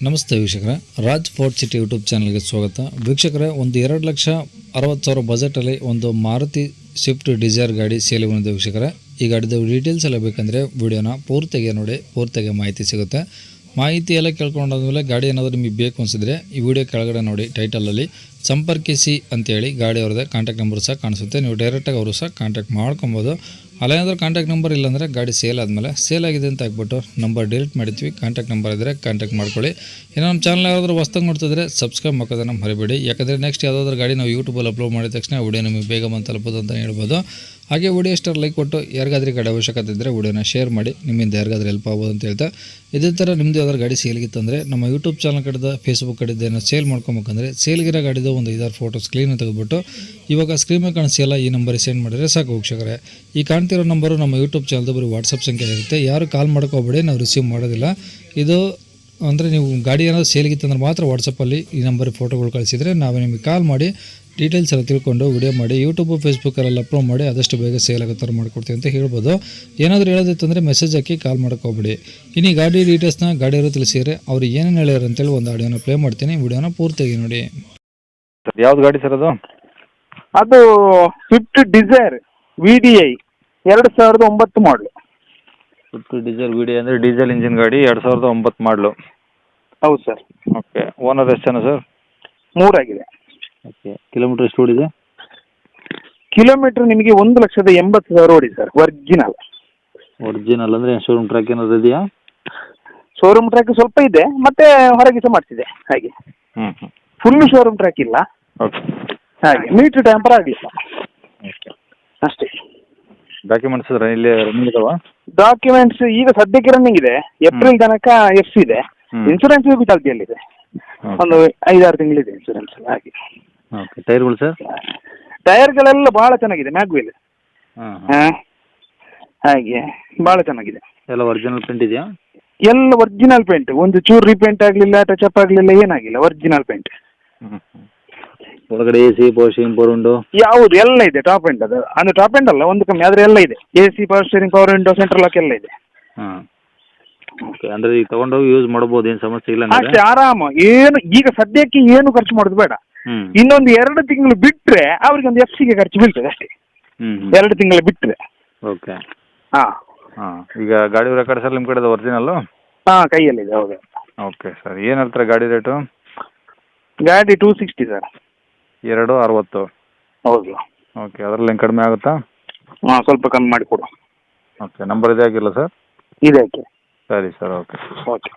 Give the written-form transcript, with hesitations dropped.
ನಮಸ್ತೆ ವೀಕ್ಷಕರೇ, Raj fort city YouTube ಚಾನಲ್ಗೆ ಸ್ವಾಗತ. ವೀಕ್ಷಕರೇ, ಒಂದು 2,60,000 ಬಜೆಟಲ್ಲಿ ಒಂದು ಮಾರುತಿ ಸ್ವಿಫ್ಟ್ ಡಿಸೈರ್ ಗಾಡಿ ಸೇಲ್ ಬಂದಿದೆ ವೀಕ್ಷಕರೇ. ಈ ಗಾಡಿದು ಡೀಟೇಲ್ಸ್ ಎಲ್ಲ ಬೇಕಂದರೆ ವಿಡಿಯೋನ ಪೂರ್ತಿಗೆ ನೋಡಿ, ಪೂರ್ತಿಗೆ ಮಾಹಿತಿ ಸಿಗುತ್ತೆ. ಮಾಹಿತಿ ಎಲ್ಲ ಕೇಳ್ಕೊಂಡಾದ್ಮೇಲೆ ಗಾಡಿ ಏನಾದರೂ ನಿಮಗೆ ಬೇಕು ಅನಿಸಿದ್ರೆ ಈ ವಿಡಿಯೋ ಕೆಳಗಡೆ ನೋಡಿ ಟೈಟಲಲ್ಲಿ ಸಂಪರ್ಕಿಸಿ ಅಂತೇಳಿ ಗಾಡಿ ಅವ್ರದ್ದೇ ಕಾಂಟ್ಯಾಕ್ಟ್ ನಂಬರ್ ಸಹ ಕಾಣಿಸುತ್ತೆ. ನೀವು ಡೈರೆಕ್ಟಾಗಿ ಅವರು ಸಹ ಕಾಂಟ್ಯಾಕ್ಟ್ ಮಾಡ್ಕೊಬೋದು. ಅಲ್ಲೇನಾದರೂ ಕಾಂಟ್ಯಾಕ್ಟ್ ನಂಬರ್ ಇಲ್ಲಾಂದರೆ ಗಾಡಿ ಸೇಲ್ ಆದಮೇಲೆ ಸೇಲ್ ಆಗಿದೆ ಅಂತ ಹಾಕ್ಬಿಟ್ಟು ನಂಬರ್ ಡಿಲೀಟ್ ಮಾಡಿದ್ವಿ. ಕಾಂಟ್ಯಾಕ್ಟ್ ನಂಬರ್ ಇದ್ದರೆ ಕಾಂಟ್ಯಾಕ್ಟ್ ಮಾಡ್ಕೊಳ್ಳಿ. ಇನ್ನು ನಮ್ಮ ಚಾನಲ್ ಯಾರಾದರೂ ಹೊಸ್ದಾಗಿ ನೋಡ್ತಿದ್ರೆ ಸಬ್ಸ್ಕ್ರೈಬ್ ಮಾಡೋದನ್ನು ಮರಿಬೇಡಿ. ಯಾಕಂದರೆ ನೆಕ್ಸ್ಟ್ ಯಾವುದಾದ್ರೂ ಗಾಡಿ ನಾವು ಯೂಟ್ಯೂಬಲ್ಲಿ ಅಪ್ಲೋಡ್ ಮಾಡಿದ ತಕ್ಷಣ ವಿಡಿಯೋ ನಿಮಗೆ ಬೇಗ ಬಂದು ತಲುಪೋದು ಅಂತ ಹೇಳ್ಬೋದು. ಹಾಗೆ ವಿಡಿಯೋ ಇಷ್ಟ ಲೈಕ್ ಕೊಟ್ಟು ಯಾರಿಗಾದ್ರೂ ಗಾಡಿ ಅವಶ್ಯಕತೆ ಇದ್ದರೆ ವಿಡಿಯೋನ ಶೇರ್ ಮಾಡಿ, ನಿಮ್ಮಿಂದ ಯಾರಿಗಾದ್ರೂ ಹೆಲ್ಪ್ ಆಗ್ಬೋದು ಅಂತ ಹೇಳ್ತಾ, ಇದೇ ಥರ ನಿಮ್ಮದು ಯಾವ್ದಾದ್ರು ಗಾಡಿ ಸೇಲ್ಗಿತ್ತಂದರೆ ನಮ್ಮ ಯೂಟ್ಯೂಬ್ ಚಾನಲ್ ಕಡೆದ ಫೇಸ್ಬುಕ್ ಕಡೆದ ಏನೋ ಸೇಲ್ ಮಾಡ್ಕೊಬೇಕಂದ್ರೆ ಸೇಲ್ಗಿರೋ ಗಾಡಿದು ಒಂದು 5-6 ಫೋಟೋಸ್ ಕ್ಲೀನಾಗಿ ತೆಗೆದುಬಿಟ್ಟು ಇವಾಗ ಸ್ಕ್ರೀನ್ ಮೇಲೆ ಕಾಣಿಸಿಲ್ಲ ಈ ನಂಬರಿಗೆ ಸೆಂಡ್ ಮಾಡಿದರೆ ಸಾಕು ವೀಕ್ಷಕರೇ. ಈ ಕಾಣ್ತಿರೋ ನಂಬರು ನಮ್ಮ ಯೂಟ್ಯೂಬ್ ಚಾನಲ್ದು ಬರೀ ವಾಟ್ಸಪ್ ಸಂಖ್ಯೆ ಇರುತ್ತೆ. ಯಾರು ಕಾಲ್ ಮಾಡ್ಕೋಬೇಡಿ, ನಾವು ರಿಸೀವ್ ಮಾಡೋದಿಲ್ಲ. ಇದು ಅಂದರೆ ನೀವು ಗಾಡಿ ಏನಾದರೂ ಸೇಲ್ಗಿತ್ತಂದ್ರೆ ಮಾತ್ರ ವಾಟ್ಸಪ್ಪಲ್ಲಿ ಈ ನಂಬರಿಗೆ ಫೋಟೋಗಳು ಕಳಿಸಿದರೆ ನಾವೇ ನಿಮಗೆ ಕಾಲ್ ಮಾಡಿ ಡೀಟೇಲ್ಸ್ ಎಲ್ಲ ತಿಳ್ಕೊಂಡು ವಿಡಿಯೋ ಮಾಡಿ ಯೂಟ್ಯೂಬು ಫೇಸ್ಬುಕ್ಕಲ್ಲೆಲ್ಲ ಅಪ್ಲೋಡ್ ಮಾಡಿ ಆದಷ್ಟು ಬೇಗ ಸೇಲ್ ಆಗೋ ಥರ ಮಾಡ್ಕೊಡ್ತೀವಿ ಅಂತ ಹೇಳ್ಬೋದು. ಏನಾದರೂ ಹೇಳೋದಿತ್ತಂದರೆ ಮೆಸೇಜ್ ಹಾಕಿ ಕಾಲ್ ಮಾಡೋಕ್ಕೋಗ್ಬೇಡಿ. ಇನ್ನು ಈ ಗಾಡಿ ಡೀಟೇಲ್ಸ್ನ ಗಾಡಿಯವರು ತಿಳಿಸಿದರೆ ಅವ್ರು ಏನೇನು ಹೇಳ್ಯಾರ ಅಂತೇಳಿ ಒಂದು ಆಡಿಯೋನ ಪ್ಲೇ ಮಾಡ್ತೀನಿ, ವಿಡಿಯೋನ ಪೂರ್ತಿಯಾಗಿ ನೋಡಿ. ಯಾವ್ದು ಗಾಡಿ ಸರ್ ಅದು? ಅದು ಸ್ವಿಫ್ಟ್ ಡಿಸೈರ್ VDI 2009 ಮಾಡಲು. ಸ್ವಿಫ್ಟ್ ಡಿಸೈರ್ VDI ಅಂದರೆ ಡೀಸೆಲ್ ಇಂಜಿನ್ ಗಾಡಿ, 2009 ಮಾಡಲು. ಹೌದು ಸರ್. ಓಕೆ. ಓನರ್ ಎಷ್ಟು ಜನ ಸರ್? 3 ಆಗಿದೆ. ಓಕೆ. ಕಿಲೋಮೀಟ್ರ್ ಎಷ್ಟು ಓಡಿದೆ? ಕಿಲೋಮೀಟರ್ ನಿಮಗೆ 1,80,000 ಓಡಿದೆ ಸರ್. ಒರಿಜಿನಲ್ ಅಂದರೆ ಶೋರೂಮ್ ಟ್ರ್ಯಾಕ್ ಏನಾದ್ರು ಇದೆಯಾ? ಶೋರೂಮ್ ಟ್ರ್ಯಾಕ್ ಸ್ವಲ್ಪ ಇದೆ, ಮತ್ತೆ ಹೊರಗೆ ಸಹ ಮಾಡಿಸಿದೆ ಹಾಗೆ. ಹ್ಞೂ. ಫುಲ್ ಶೋರೂಮ್ ಟ್ರ್ಯಾಕ್ ಇಲ್ಲ ಓಕೆ. ಹಾಗೆ. ಮೀಟ್ರ್ ಟ್ಯಾಂಪರ್ ಆಗಲಿಲ್ಲ ಓಕೆ. ಅಷ್ಟೇ. ಡಾಕ್ಯುಮೆಂಟ್ಸ್ ಇಲ್ಲಿ ರನ್ನಿಂಗ್ ಇದಾವ? ಡಾಕ್ಯುಮೆಂಟ್ಸ್ ಈಗ ಸದ್ಯಕ್ಕೆ ರನ್ನಿಂಗ್ ಇದೆ. ಏಪ್ರಿಲ್ ತನಕ FC ಇದೆ. ಇನ್ಸೂರೆನ್ಸ್ ಚಾಲ್ತಿಯಲ್ಲಿದೆ. ಒಂದು 5-6 ತಿಂಗಳಿದೆ ಇನ್ಸೂರೆನ್ಸ್ ಹಾಗೆ. ಓಕೆ. ಟೈರ್ಗಳು ಸರ್? ಟೈರ್ಗಳೆಲ್ಲ ಭಾಳ ಚೆನ್ನಾಗಿದೆ. ಮ್ಯಾಗ್ವಿಲ್ ಹಾಂ ಹಾಗೆ ಭಾಳ ಚೆನ್ನಾಗಿದೆ. ಎಲ್ಲ ಒರಿಜಿನಲ್ ಪ್ರಿಂಟ್ ಇದೆಯಾ? ಎಲ್ಲ ಒರಿಜಿನಲ್ ಪೇಂಟ್. ಒಂದು ಚೂರು ರೀಪೇಂಟ್ ಆಗಲಿಲ್ಲ, ಟಚಪ್ ಆಗಲಿಲ್ಲ, ಏನಾಗಿಲ್ಲ. Original paint. ಒಳಗಡೆ AC, power steering, power window ಯಾವುದು ಎಲ್ಲ ಇದೆ. ಟಾಪ್ ಎಂಡ್ ಅದು ಅಂದರೆ ಟಾಪ್ ಎಂಡ್ ಅಲ್ಲ, ಒಂದು ಕಮ್ಮಿ ಆದರೆ ಎಲ್ಲ ಇದೆ. AC, power steering, power window, central lock ಎಲ್ಲ ಇದೆ. ಹಾಂ. ಓಕೆ. ಅಂದರೆ ಈಗ ತೊಗೊಂಡೋಗಿ ಯೂಸ್ ಮಾಡ್ಬೋದು, ಏನು ಸಮಸ್ಯೆ ಇಲ್ಲ? ಅಷ್ಟೇ, ಆರಾಮ. ಏನು ಈಗ ಸದ್ಯಕ್ಕೆ ಏನು ಖರ್ಚು ಮಾಡೋದು ಬೇಡ. ಇನ್ನೊಂದು 2 ತಿಂಗಳು ಬಿಟ್ಟರೆ ಅವ್ರಿಗೆ ಒಂದು FC-ಗೆ ಖರ್ಚು ಬೀಳ್ತದೆ ಅಷ್ಟೇ. 2 ತಿಂಗಳು ಬಿಟ್ಟರೆ. ಓಕೆ. ಹಾಂ. ಈಗ ಗಾಡಿ ರೆಕಾರ್ಡ್ ಸರ್ ನಿಮ್ಮ ಕಡೆದು ಒರಿಜಿನಲ್ಲು? ಹಾಂ, ಕೈಯಲ್ಲಿದೆ. ಹೌದು. Okay sir. ಏನು ಹೇಳ್ತಾರೆ ಗಾಡಿ ರೇಟು? ಗಾಡಿ 260 ಸರ್. 260. ಹೌದು. ಓಕೆ. ಅದರಲ್ಲಿ ಏನು ಕಡಿಮೆ ಆಗುತ್ತಾ? ಹಾಂ, ಸ್ವಲ್ಪ ಕಮ್ಮಿ ಮಾಡಿಕೊಡು. ಓಕೆ. ನಂಬರ್ ಇದೆ ಆಗಿಲ್ಲ ಸರ್? ಇದೆ. ಓಕೆ. ಸರಿ ಸರ್. ಓಕೆ. ಓಕೆ.